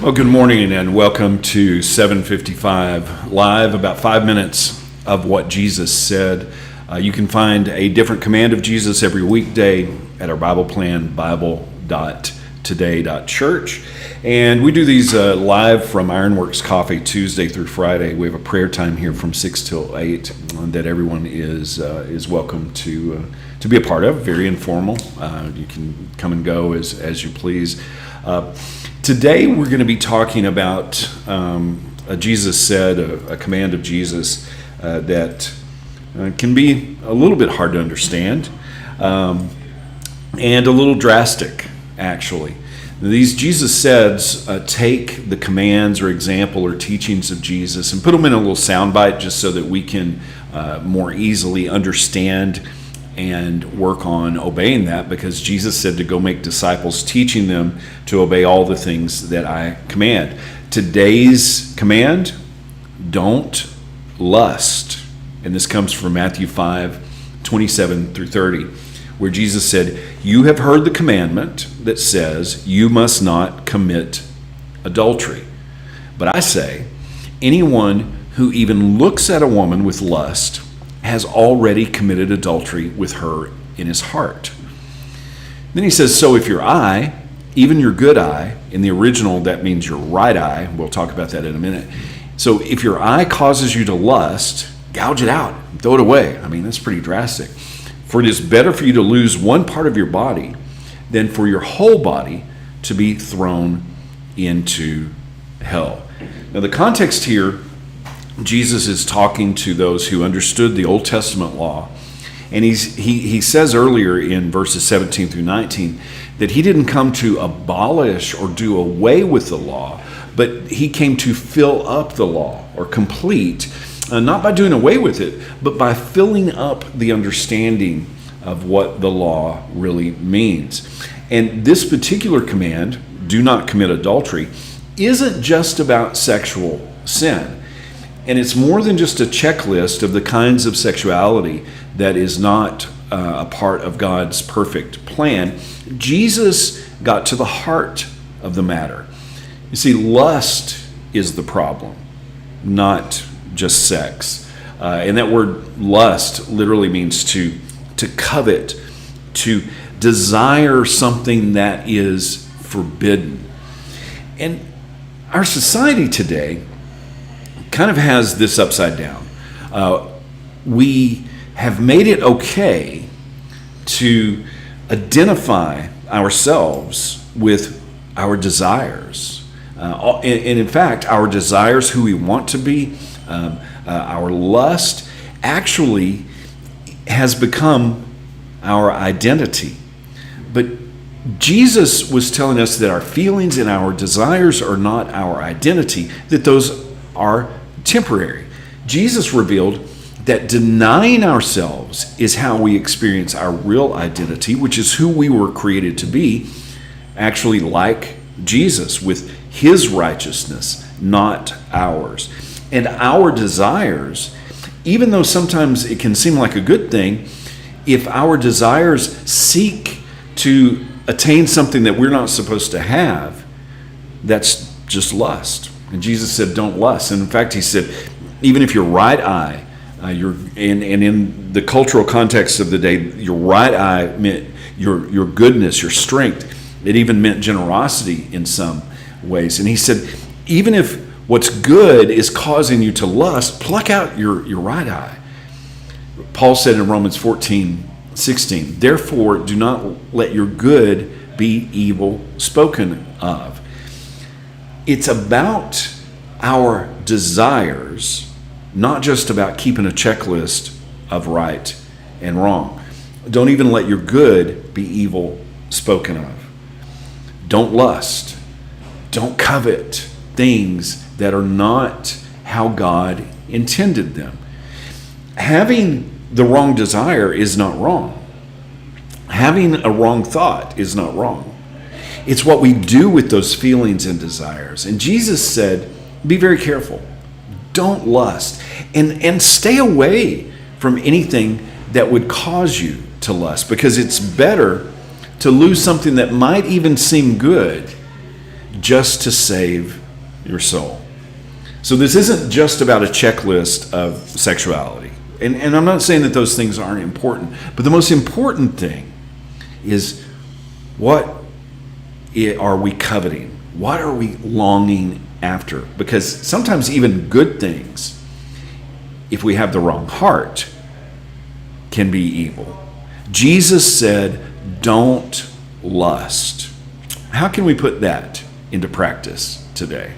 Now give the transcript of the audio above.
Well, good morning and welcome to 755 Live, about 5 minutes of what Jesus said. You can find a different command of Jesus every weekday at our Bible plan, bible.today.church. And we do these live from Ironworks Coffee Tuesday through Friday. We have a prayer time here from 6 till 8 that everyone is welcome to be a part of. Very informal. You can come and go as you please. Today we're going to be talking about Jesus said, a command of Jesus that can be a little bit hard to understand and a little drastic, actually. These Jesus says take the commands or example or teachings of Jesus and put them in a little soundbite just so that we can more easily understand and work on obeying that, because Jesus said to go make disciples, teaching them to obey all the things that I command. Today's command, don't lust. And this comes from Matthew 5:27 through 30, where Jesus said, "You have heard the commandment that says you must not commit adultery. But I say, anyone who even looks at a woman with lust has already committed adultery with her in his heart." Then he says, "So if your eye, even your good eye," in the original that means your right eye, we'll talk about that in a minute. So if your eye causes you to lust, gouge it out, throw it away. I mean, that's pretty drastic. "For it is better for you to lose one part of your body than for your whole body to be thrown into hell." Now the context here, Jesus is talking to those who understood the Old Testament law. And he says earlier in verses 17 through 19 that he didn't come to abolish or do away with the law, but he came to fill up the law or complete, not by doing away with it, but by filling up the understanding of what the law really means. And this particular command, do not commit adultery, isn't just about sexual sin. And it's more than just a checklist of the kinds of sexuality that is not a part of God's perfect plan. Jesus got to the heart of the matter. You see, lust is the problem, not just sex. And that word lust literally means to covet, to desire something that is forbidden. And our society today kind of has this upside down. We have made it okay to identify ourselves with our desires. And in fact, our desires, who we want to be, our lust, actually has become our identity. But Jesus was telling us that our feelings and our desires are not our identity, that those are temporary. Jesus revealed that denying ourselves is how we experience our real identity, which is who we were created to be, actually like Jesus, with his righteousness, not ours. And our desires, even though sometimes it can seem like a good thing, if our desires seek to attain something that we're not supposed to have, that's just lust. And Jesus said, don't lust. And in fact, he said, even if your right eye, and in the cultural context of the day, your right eye meant your goodness, your strength. It even meant generosity in some ways. And he said, even if what's good is causing you to lust, pluck out your right eye. Paul said in Romans 14:16, "Therefore, do not let your good be evil spoken of." It's about our desires, not just about keeping a checklist of right and wrong. Don't even let your good be evil spoken of. Don't lust. Don't covet things that are not how God intended them. Having the wrong desire is not wrong. Having a wrong thought is not wrong. It's what we do with those feelings and desires. And Jesus said, be very careful. Don't lust. And stay away from anything that would cause you to lust, because it's better to lose something that might even seem good just to save your soul. So this isn't just about a checklist of sexuality. And I'm not saying that those things aren't important, but the most important thing is, what are we coveting? What are we longing after? Because sometimes even good things, if we have the wrong heart, can be evil. Jesus said, don't lust. How can we put that into practice today?